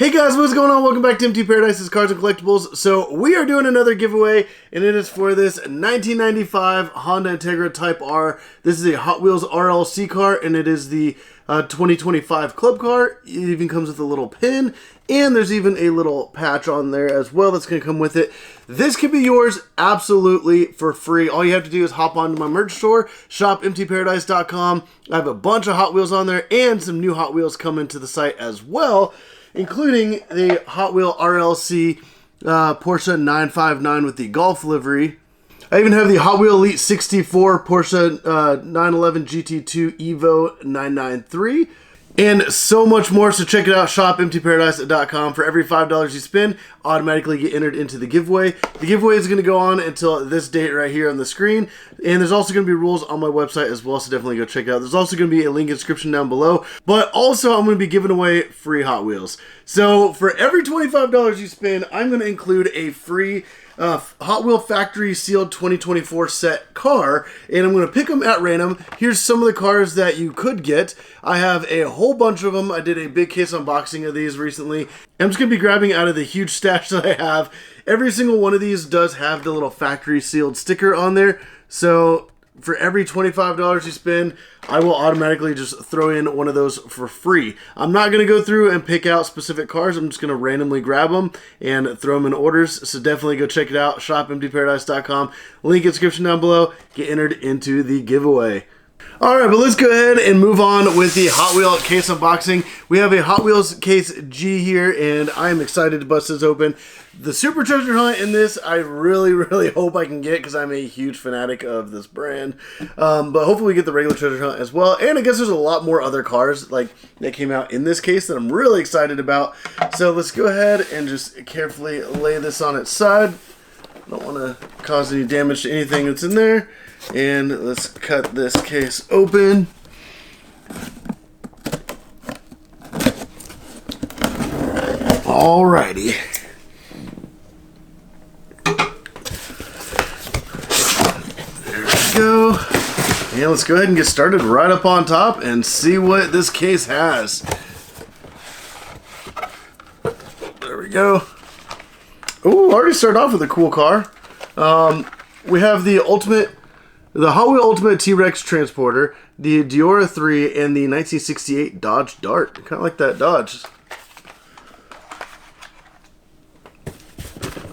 Hey guys, what's going on? Welcome back to MT Paradise's Cars and Collectibles. So we are doing another giveaway, and it is for this 1995 Honda Integra Type R. This is a Hot Wheels RLC car, and it is the 2025 club car. It even comes with a little pin, and there's even a little patch on there as well that's going to come with it. This could be yours absolutely for free. All you have to do is hop onto my merch store, shopmtparadise.com. I have a bunch of Hot Wheels on there, and some new Hot Wheels coming to the site as well, including the Hot Wheel RLC Porsche 959 with the Golf livery. I even have the Hot Wheel Elite 64 Porsche 911 GT2 Evo 993. And so much more, so check it out, shopmtparadise.com. For every $5 you spend, automatically get entered into the giveaway. The giveaway is going to go on until this date right here on the screen. And there's also going to be rules on my website as well, so definitely go check it out. There's also going to be a link in the description down below. But also, I'm going to be giving away free Hot Wheels. So for every $25 you spend, I'm going to include a free Hot Wheel Factory Sealed 2024 set car, and I'm going to pick them at random. Here's some of the cars that you could get. I have a whole bunch of them. I did a big case unboxing of these recently. I'm just going to be grabbing out of the huge stash that I have. Every single one of these does have the little factory sealed sticker on there, so for every $25 you spend, I will automatically just throw in one of those for free. I'm not going to go through and pick out specific cars. I'm just going to randomly grab them and throw them in orders. So definitely go check it out. shopmtparadise.com. Link in the description down below. Get entered into the giveaway. Alright, but let's go ahead and move on with the Hot Wheel case unboxing. We have a Hot Wheels Case G here, and I am excited to bust this open. The Super Treasure Hunt in this, I really hope I can get, because I'm a huge fanatic of this brand. But hopefully we get the regular Treasure Hunt as well. And I guess there's a lot more other cars like that came out in this case that I'm really excited about. So let's go ahead and just carefully lay this on its side. Don't want to cause any damage to anything that's in there. And let's cut this case open. Alrighty. There we go. And let's go ahead and get started right up on top and see what this case has. There we go. Oh, already started off with a cool car. We have the Hot Wheel Ultimate T-Rex Transporter, the Diora 3, and the 1968 Dodge Dart. Kind of like that Dodge.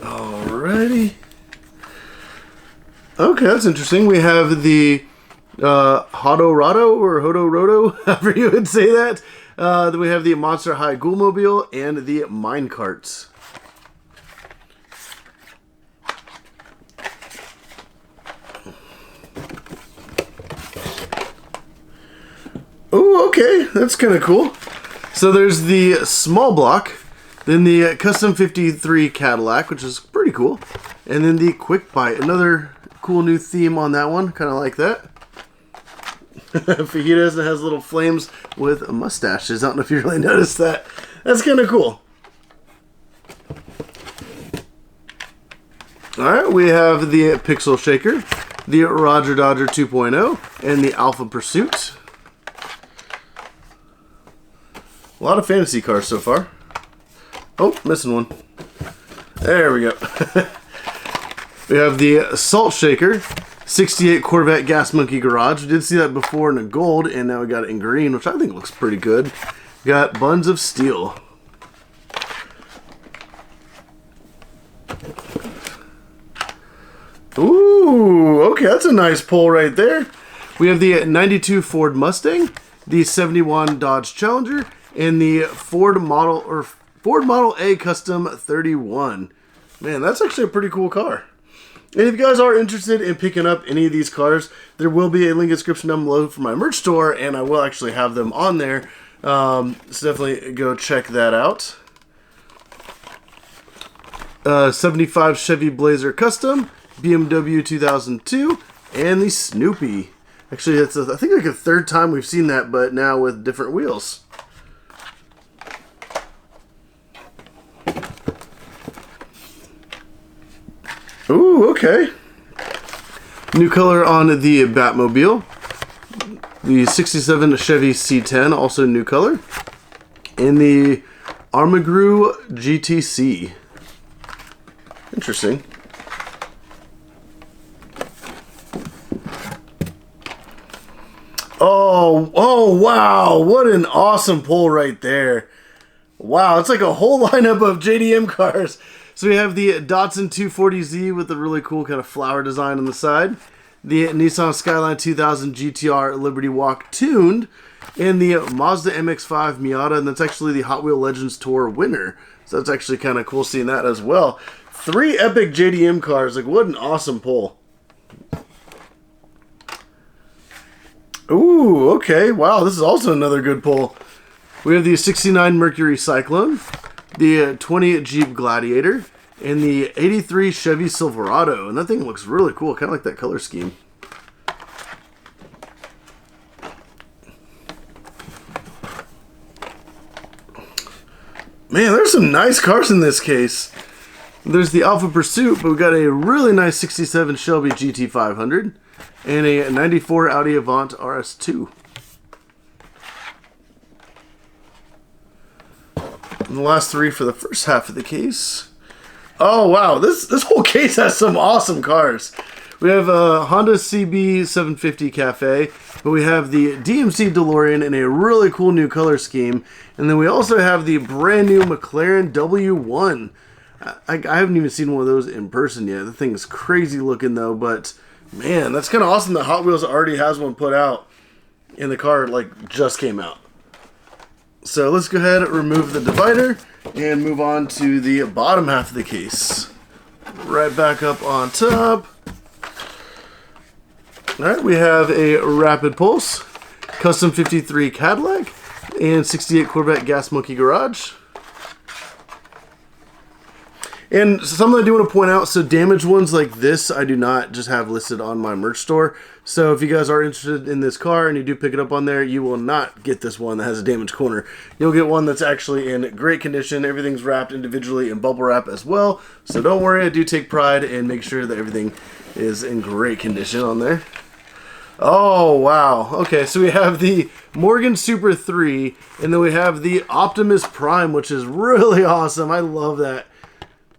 Alrighty. Okay, that's interesting. We have the Hodorado, or Hodorodo, however you would say that. Then we have the Monster High Ghoulmobile and the Minecarts. Oh, okay, that's kind of cool. So there's the small block, then the Custom 53 Cadillac, which is pretty cool, and then the Quick Bite, another cool new theme on that one, kind of like that. Fajitas, and has little flames with mustaches. I don't know if you really noticed that. That's kind of cool. Alright, we have the Pixel Shaker, the Roger Dodger 2.0, and the Alpha Pursuit. A lot of fantasy cars so far. Oh, missing one. There we go. We have the Salt Shaker, 68 Corvette Gas Monkey Garage. We did see that before in gold, and now we got it in green, which I think looks pretty good. We got Buns of Steel. Ooh, okay, that's a nice pull right there. We have the 92 Ford Mustang, the 71 Dodge Challenger, and the Ford Model A Custom 31. Man, that's actually a pretty cool car. And if you guys are interested in picking up any of these cars, there will be a link in the description down below for my merch store, and I will actually have them on there. So definitely go check that out. 75 Chevy Blazer Custom, BMW 2002, and the Snoopy. Actually, that's I think like the third time we've seen that, but now with different wheels. Ooh, okay. New color on the Batmobile. The 67 Chevy C10, also new color. And the Armagru GTC. Interesting. Oh, wow. What an awesome pull right there. Wow, it's like a whole lineup of JDM cars. So we have the Datsun 240Z with the really cool kind of flower design on the side. The Nissan Skyline 2000 GTR Liberty Walk tuned. And the Mazda MX-5 Miata. And that's actually the Hot Wheel Legends Tour winner. So that's actually kind of cool seeing that as well. 3 epic JDM cars. Like, what an awesome pull. Ooh, okay. Wow, this is also another good pull. We have the 69 Mercury Cyclone, the 20 Jeep Gladiator, and the 83 Chevy Silverado. And that thing looks really cool. Kind of like that color scheme. Man, there's some nice cars in this case. There's the Alpha Pursuit, but we got a really nice 67 Shelby GT500 and a 94 Audi Avant RS2. And the last 3 for the first half of the case. Oh wow, this whole case has some awesome cars. We have a Honda CB 750 Cafe, but we have the DMC DeLorean in a really cool new color scheme, and then we also have the brand new McLaren W1. I haven't even seen one of those in person yet. The thing is crazy looking though, but man, that's kind of awesome that Hot Wheels already has one put out, and the car like just came out. So let's go ahead and remove the divider and move on to the bottom half of the case. Right back up on top. Alright, we have a Rapid Pulse, Custom 53 Cadillac, and 68 Corvette Gas Monkey Garage. And something I do want to point out, so damaged ones like this, I do not just have listed on my merch store. So if you guys are interested in this car and you do pick it up on there, you will not get this one that has a damaged corner. You'll get one that's actually in great condition. Everything's wrapped individually in bubble wrap as well. So don't worry, I do take pride and make sure that everything is in great condition on there. Oh, wow. Okay, so we have the Morgan Super 3, and then we have the Optimus Prime, which is really awesome. I love that.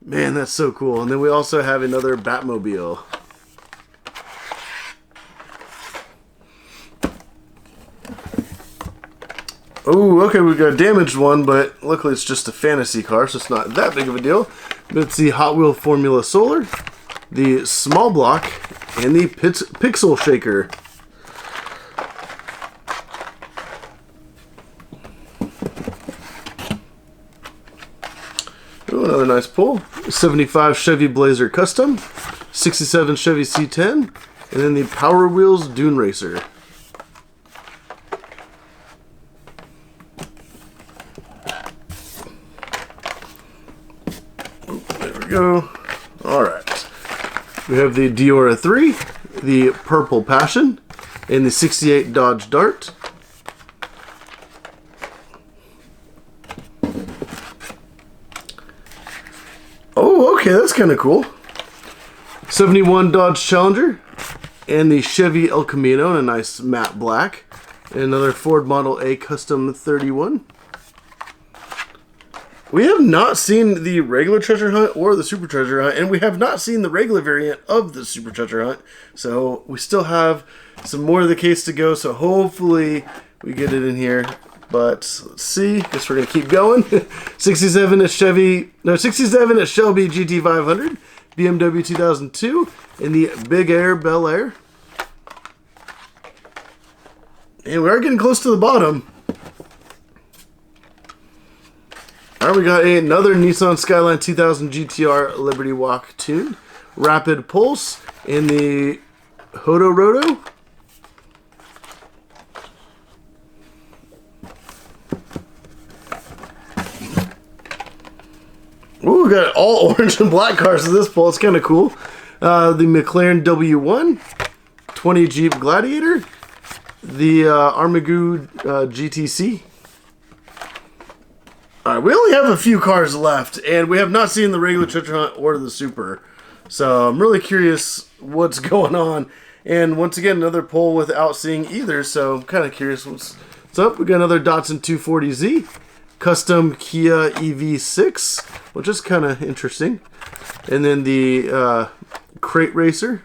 Man, that's so cool. And then we also have another Batmobile. Oh, okay, we got a damaged one, but luckily it's just a fantasy car, so it's not that big of a deal. But it's the Hot Wheel Formula Solar, the Small Block, and the Pixel Shaker. Ooh, another nice pull. 75 Chevy Blazer Custom, 67 Chevy C10, and then the Power Wheels Dune Racer. There we go. Alright. We have the Diora 3, the Purple Passion, and the 68 Dodge Dart. Oh, okay, that's kind of cool. 71 Dodge Challenger, and the Chevy El Camino in a nice matte black, and another Ford Model A Custom 31. We have not seen the regular treasure hunt or the super treasure hunt, and we have not seen the regular variant of the super treasure hunt, so we still have some more of the case to go, so hopefully we get it in here. But let's see. Guess we're gonna keep going. 67 at Chevy GT500, BMW 2002, and the Big Air Bel Air. And we are getting close to the bottom. All right, we got another Nissan Skyline 2000 GTR Liberty Walk tuned, Rapid Pulse, and the Hodo Roto. Ooh, we got all orange and black cars in this pull. It's kind of cool. The McLaren W1, 20 Jeep Gladiator, the Armagru GTC. All right, we only have a few cars left, and we have not seen the regular treasure hunt or the super. So I'm really curious what's going on. And once again, another pull without seeing either. So I'm kind of curious what's up. We got another Datsun 240Z, custom Kia EV6, which is kind of interesting. And then the crate racer.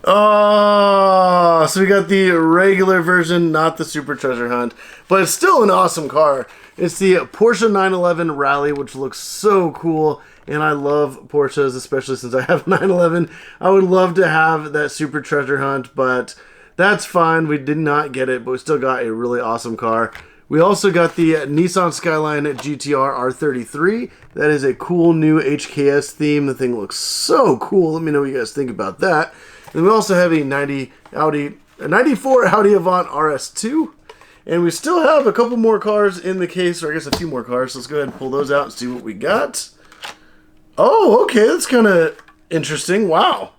Oh, so we got the regular version, not the Super Treasure Hunt, but it's still an awesome car. It's the Porsche 911 Rally, which looks so cool, and I love Porsches, especially since I have a 911. I would love to have that Super Treasure Hunt, but that's fine. We did not get it, but we still got a really awesome car. We also got the Nissan Skyline GTR R33. That is a cool new HKS theme. The thing looks so cool. Let me know what you guys think about that. Then we also have a 94 Audi Avant RS2. And we still have a couple more cars in the case, or I guess a few more cars. So let's go ahead and pull those out and see what we got. Oh, okay, that's kind of interesting. Wow.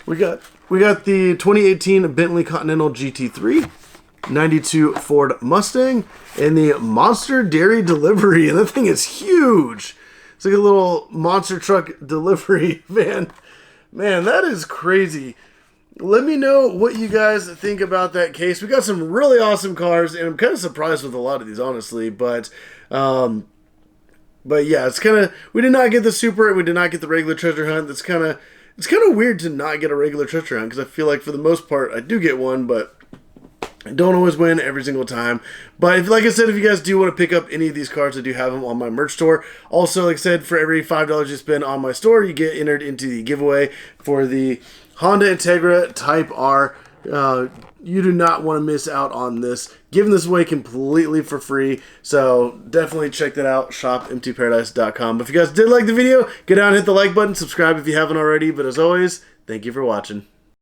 We got the 2018 Bentley Continental GT3, 92 Ford Mustang, and the Monster Dairy Delivery. And that thing is huge. It's like a little monster truck delivery van. Man, that is crazy. Let me know what you guys think about that case. We got some really awesome cars, and I'm kind of surprised with a lot of these, honestly. But yeah, it's kind of, we did not get the Super, and we did not get the regular treasure hunt. It's kind of weird to not get a regular treasure hunt, because I feel like for the most part I do get one, but I don't always win every single time. But if, like I said, if you guys do want to pick up any of these cards, I do have them on my merch store. Also, like I said, for every $5 you spend on my store, you get entered into the giveaway for the Honda Integra Type R. You do not want to miss out on this. Giving this away completely for free. So definitely check that out. ShopMTParadise.com. But if you guys did like the video, go down and hit the like button. Subscribe if you haven't already. But as always, thank you for watching.